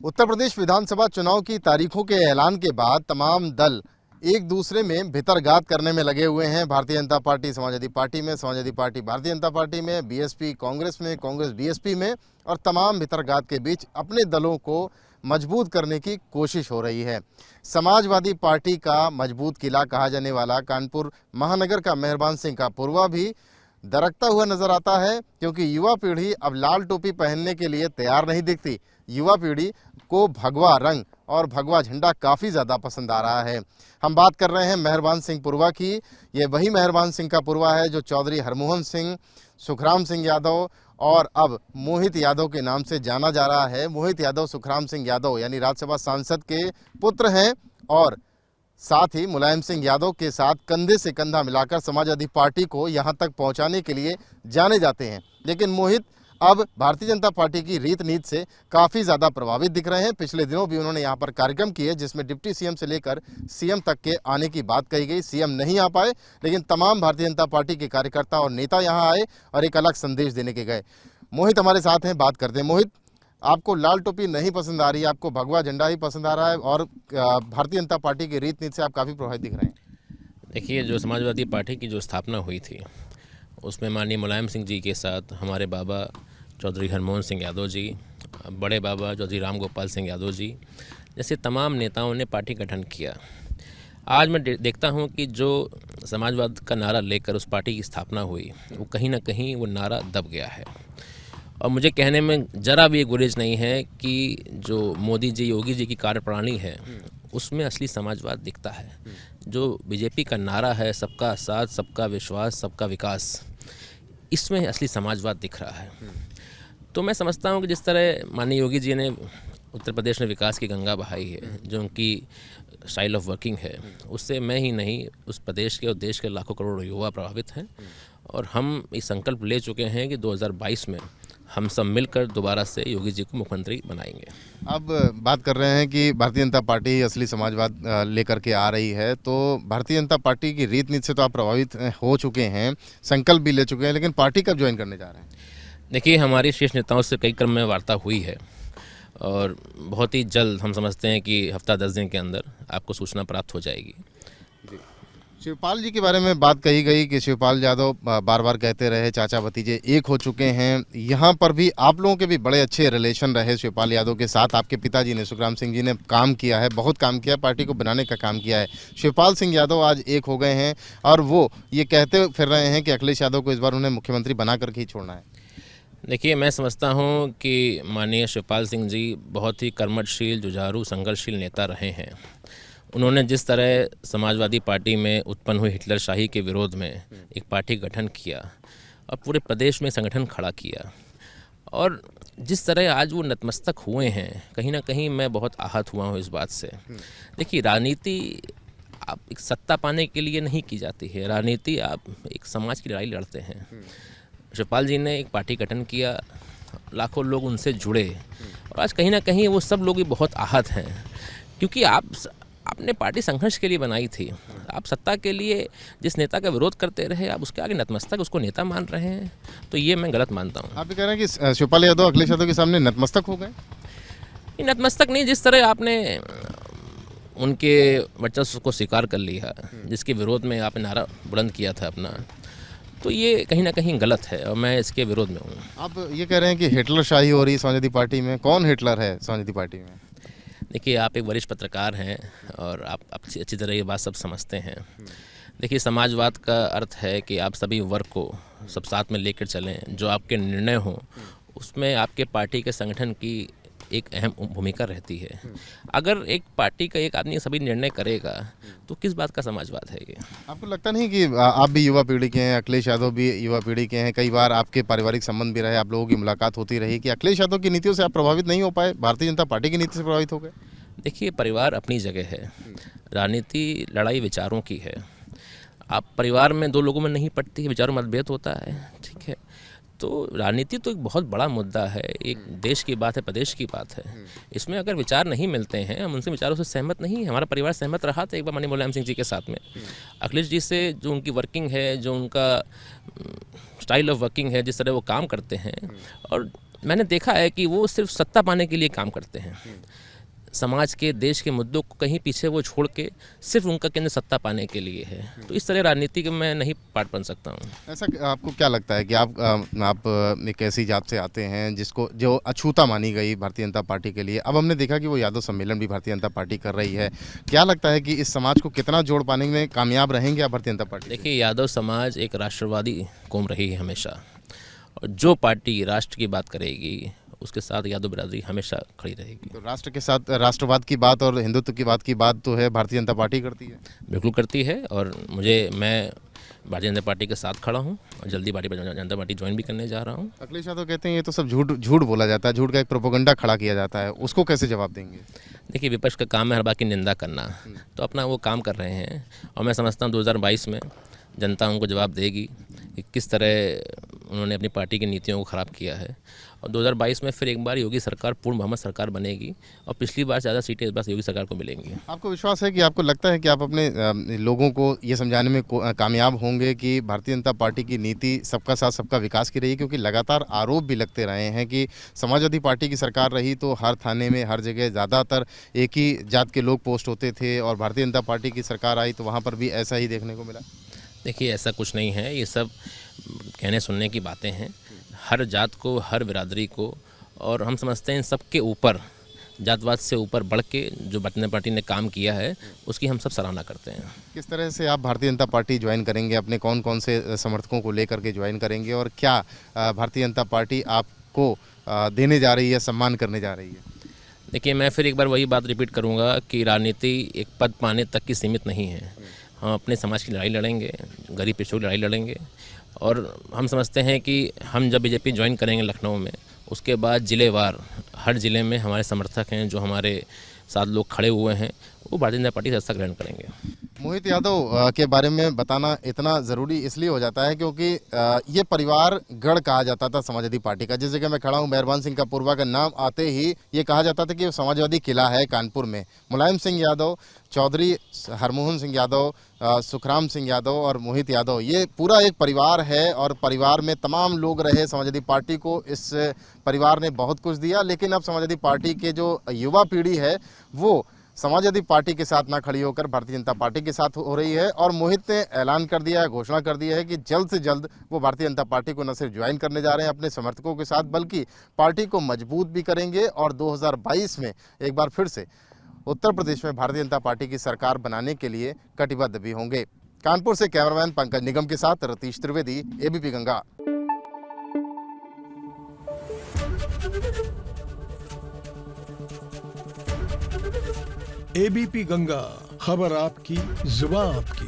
उत्तर प्रदेश विधानसभा चुनाव की तारीखों के ऐलान के बाद तमाम दल एक दूसरे में भितरघात करने में लगे हुए हैं। भारतीय जनता पार्टी समाजवादी पार्टी में, समाजवादी पार्टी भारतीय जनता पार्टी में, बीएसपी कांग्रेस में, कांग्रेस बीएसपी में, और तमाम भितरघात के बीच अपने दलों को मजबूत करने की कोशिश हो रही है। समाजवादी पार्टी का मजबूत किला कहा जाने वाला कानपुर महानगर का मेहरबान सिंह का पुरवा भी दरकता हुआ नजर आता है, क्योंकि युवा पीढ़ी अब लाल टोपी पहनने के लिए तैयार नहीं दिखती। युवा पीढ़ी को भगवा रंग और भगवा झंडा काफ़ी ज़्यादा पसंद आ रहा है। हम बात कर रहे हैं मेहरबान सिंह पुरवा की। ये वही मेहरबान सिंह का पुरवा है जो चौधरी हरमोहन सिंह, सुखराम सिंह यादव और अब मोहित यादव के नाम से जाना जा रहा है। मोहित यादव सुखराम सिंह यादव यानी राज्यसभा सांसद के पुत्र हैं और साथ ही मुलायम सिंह यादव के साथ कंधे से कंधा मिलाकर समाजवादी पार्टी को यहां तक पहुंचाने के लिए जाने जाते हैं। लेकिन मोहित अब भारतीय जनता पार्टी की रीत नीति से काफ़ी ज़्यादा प्रभावित दिख रहे हैं। पिछले दिनों भी उन्होंने यहां पर कार्यक्रम किए जिसमें डिप्टी सीएम से लेकर सीएम तक के आने की बात कही गई। सीएम नहीं आ पाए, लेकिन तमाम भारतीय जनता पार्टी के कार्यकर्ता और नेता यहां आए और एक अलग संदेश देने के गए। मोहित हमारे साथ हैं, बात करते हैं। मोहित, आपको लाल टोपी नहीं पसंद आ रही है, आपको भगवा झंडा ही पसंद आ रहा है और भारतीय जनता पार्टी की रीत नीति से आप काफ़ी प्रभावित दिख रहे हैं। देखिए, जो समाजवादी पार्टी की जो स्थापना हुई थी उसमें माननीय मुलायम सिंह जी के साथ हमारे बाबा चौधरी हरमोहन सिंह यादव जी, बड़े बाबा चौधरी राम गोपाल सिंह यादव जी जैसे तमाम नेताओं ने पार्टी गठन किया। आज मैं देखता हूं कि जो समाजवाद का नारा लेकर उस पार्टी की स्थापना हुई वो कहीं ना कहीं वो नारा दब गया है। और मुझे कहने में ज़रा भी गुरेज नहीं है कि जो मोदी जी योगी जी की कार्यप्रणाली है उसमें असली समाजवाद दिखता है। जो बीजेपी का नारा है सबका साथ, सबका विश्वास, सबका विकास, इसमें असली समाजवाद दिख रहा है। तो मैं समझता हूँ कि जिस तरह माननीय योगी जी ने उत्तर प्रदेश में विकास की गंगा बहाई है, जो उनकी स्टाइल ऑफ वर्किंग है, उससे मैं ही नहीं उस प्रदेश के और देश के लाखों करोड़ युवा प्रभावित हैं। और हम ये संकल्प ले चुके हैं कि 2022 में हम सब मिलकर दोबारा से योगी जी को मुख्यमंत्री बनाएंगे। अब बात कर रहे हैं कि भारतीय जनता पार्टी असली समाजवाद लेकर के आ रही है, तो भारतीय जनता पार्टी की रीत नीति से तो आप प्रभावित हो चुके हैं, संकल्प भी ले चुके हैं, लेकिन पार्टी कब ज्वाइन करने जा रहे हैं? देखिए, हमारी शीर्ष नेताओं से कई क्रम में वार्ता हुई है और बहुत ही जल्द हम समझते हैं कि हफ्ता 10 दिन के अंदर आपको सूचना प्राप्त हो जाएगी। शिवपाल जी के बारे में बात कही गई कि शिवपाल यादव बार बार कहते रहे चाचा भतीजे एक हो चुके हैं। यहाँ पर भी आप लोगों के भी बड़े अच्छे रिलेशन रहे शिवपाल यादव के साथ। आपके पिताजी ने, सुखराम सिंह जी ने काम किया है, बहुत काम किया, पार्टी को बनाने का काम किया है। शिवपाल सिंह यादव आज एक हो गए हैं और वो ये कहते फिर रहे हैं कि अखिलेश यादव को इस बार उन्हें मुख्यमंत्री बना करके ही छोड़ना है। देखिए, मैं समझता हूँ कि माननीय शिवपाल सिंह जी बहुत ही कर्मठशील, जुझारू, संघर्षशील नेता रहे हैं। उन्होंने जिस तरह समाजवादी पार्टी में उत्पन्न हुई हिटलर शाही के विरोध में एक पार्टी गठन किया और पूरे प्रदेश में संगठन खड़ा किया, और जिस तरह आज वो नतमस्तक हुए हैं, कहीं ना कहीं मैं बहुत आहत हुआ हूँ इस बात से। देखिए, राजनीति आप एक सत्ता पाने के लिए नहीं की जाती है, राजनीति आप एक समाज की लड़ाई लड़ते हैं। शिवपाल जी ने एक पार्टी गठन किया, लाखों लोग उनसे जुड़े, और आज कहीं ना कहीं वो सब लोग भी बहुत आहत हैं, क्योंकि आपने पार्टी संघर्ष के लिए बनाई थी। आप सत्ता के लिए जिस नेता का विरोध करते रहे, आप उसके आगे नतमस्तक उसको नेता मान रहे हैं, तो ये मैं गलत मानता हूँ। आप ये कह रहे हैं कि शिवपाल यादव अखिलेश यादव के सामने नतमस्तक हो गए? नतमस्तक नहीं, जिस तरह आपने उनके वर्चस्व को स्वीकार कर लिया, जिसके विरोध में आपने नारा बुलंद किया था अपना, तो ये कहीं ना कहीं गलत है और मैं इसके विरोध में हूँ। आप ये कह रहे हैं कि हिटलर शाही हो रही है समाजवादी पार्टी में। कौन हिटलर है समाजवादी पार्टी में? देखिए, आप एक वरिष्ठ पत्रकार हैं और आप अच्छी तरह ये बात सब समझते हैं। देखिए, समाजवाद का अर्थ है कि आप सभी वर्ग को सब साथ में लेकर चलें, जो आपके निर्णय हो उसमें आपके पार्टी के संगठन की एक अहम भूमिका रहती है। अगर एक पार्टी का एक आदमी सभी निर्णय करेगा तो किस बात का समाजवाद है ये? आपको लगता नहीं कि आप भी युवा पीढ़ी के हैं, अखिलेश यादव भी युवा पीढ़ी के हैं, कई बार आपके पारिवारिक संबंध भी रहे, आप लोगों की मुलाकात होती रही, कि अखिलेश यादव की नीतियों से आप प्रभावित नहीं हो पाए, भारतीय जनता पार्टी की नीति से प्रभावित हो गए? देखिए, परिवार अपनी जगह है, राजनीति लड़ाई विचारों की है। आप परिवार में दो लोगों में नहीं पड़ती है, विचारों मतभेद होता है, ठीक है। तो राजनीति तो एक बहुत बड़ा मुद्दा है, एक देश की बात है, प्रदेश की बात है। इसमें अगर विचार नहीं मिलते हैं, हम उनसे विचारों से सहमत नहीं है। हमारा परिवार सहमत रहा था एक बार माननीय मुलायम सिंह जी के साथ में। अखिलेश जी से जो उनकी वर्किंग है, जो उनका स्टाइल ऑफ वर्किंग है, जिस तरह वो काम करते हैं, और मैंने देखा है कि वो सिर्फ सत्ता पाने के लिए काम करते हैं। समाज के, देश के मुद्दों को कहीं पीछे वो छोड़ के सिर्फ उनका केंद्र सत्ता पाने के लिए है। तो इस तरह राजनीति के मैं नहीं पार्ट बन सकता हूँ। ऐसा आपको क्या लगता है कि आप एक ऐसी जात से आते हैं जिसको जो अछूता मानी गई भारतीय जनता पार्टी के लिए, अब हमने देखा कि वो यादव सम्मेलन भी भारतीय जनता पार्टी कर रही है, क्या लगता है कि इस समाज को कितना जोड़ पाने में कामयाब रहेंगे आप भारतीय जनता पार्टी? देखिए, यादव समाज एक राष्ट्रवादी कौम रही है हमेशा, और जो पार्टी राष्ट्र की बात करेगी उसके साथ यादव बिरादरी हमेशा खड़ी रहेगी। तो राष्ट्र के साथ राष्ट्रवाद की बात और हिंदुत्व की बात तो है भारतीय जनता पार्टी करती है। बिल्कुल करती है, और मैं भारतीय जनता पार्टी के साथ खड़ा हूँ और जल्दी भारतीय जनता पार्टी ज्वाइन भी करने जा रहा हूँ। अखिलेश यादव कहते हैं ये तो सब झूठ बोला जाता है, झूठ का एक प्रोपेगेंडा खड़ा किया जाता है, उसको कैसे जवाब देंगे? देखिए, विपक्ष का काम है हर बात की निंदा करना, तो अपना वो काम कर रहे हैं, और मैं समझता हूँ 2022 में जनता उनको जवाब देगी कि किस तरह उन्होंने अपनी पार्टी की नीतियों को ख़राब किया है। और 2022 में फिर एक बार योगी सरकार, पूर्ण बहुमत सरकार बनेगी, और पिछली बार ज़्यादा सीटें इस बार योगी सरकार को मिलेंगी। आपको विश्वास है कि आपको लगता है कि आप अपने लोगों को ये समझाने में कामयाब होंगे कि भारतीय जनता पार्टी की नीति सबका साथ सबका विकास की रही है? क्योंकि लगातार आरोप भी लगते रहे हैं कि समाजवादी पार्टी की सरकार रही तो हर थाने में, हर जगह ज़्यादातर एक ही जात के लोग पोस्ट होते थे, और भारतीय जनता पार्टी की सरकार आई तो वहाँ पर भी ऐसा ही देखने को मिला। देखिए, ऐसा कुछ नहीं है, ये सब कहने सुनने की बातें हैं। हर जात को, हर बिरादरी को, और हम समझते हैं इन सब के ऊपर, जातवाद से ऊपर बढ़ के जो भारतीय जनता पार्टी ने काम किया है उसकी हम सब सराहना करते हैं। किस तरह से आप भारतीय जनता पार्टी ज्वाइन करेंगे? अपने कौन कौन से समर्थकों को लेकर के ज्वाइन करेंगे, और क्या भारतीय जनता पार्टी आपको देने जा रही है, सम्मान करने जा रही है? देखिए, मैं फिर एक बार वही बात रिपीट करूँगा कि राजनीति एक पद पाने तक की सीमित नहीं है। हम अपने समाज की लड़ाई लड़ेंगे, गरीब पिछड़ों की लड़ाई लड़ेंगे, और हम समझते हैं कि हम जब बीजेपी ज्वाइन करेंगे लखनऊ में, उसके बाद जिलेवार हर ज़िले में हमारे समर्थक हैं, जो हमारे साथ लोग खड़े हुए हैं, वो भारतीय जनता पार्टी से हिस्सा ग्रहण करेंगे। मोहित यादव के बारे में बताना इतना ज़रूरी इसलिए हो जाता है क्योंकि ये परिवार गढ़ कहा जाता था समाजवादी पार्टी का। जिस जगह मैं खड़ा हूँ, मेहरबान सिंह का पूर्वा का नाम आते ही ये कहा जाता था कि समाजवादी किला है कानपुर में। मुलायम सिंह यादव, चौधरी हरमोहन सिंह यादव, सुखराम सिंह यादव और मोहित यादव, ये पूरा एक परिवार है, और परिवार में तमाम लोग रहे। समाजवादी पार्टी को इस परिवार ने बहुत कुछ दिया, लेकिन अब समाजवादी पार्टी के जो युवा पीढ़ी है वो समाजवादी पार्टी के साथ ना खड़ी होकर भारतीय जनता पार्टी के साथ हो रही है। और मोहित ने ऐलान कर दिया है, घोषणा कर दिया है कि जल्द से जल्द वो भारतीय जनता पार्टी को न सिर्फ ज्वाइन करने जा रहे हैं अपने समर्थकों के साथ, बल्कि पार्टी को मजबूत भी करेंगे, और 2022 में एक बार फिर से उत्तर प्रदेश में भारतीय जनता पार्टी की सरकार बनाने के लिए कटिबद्ध भी होंगे। कानपुर से कैमरामैन पंकज निगम के साथ रतीश त्रिवेदी, एबीपी गंगा। एबीपी गंगा, खबर आपकी, जुबान आपकी।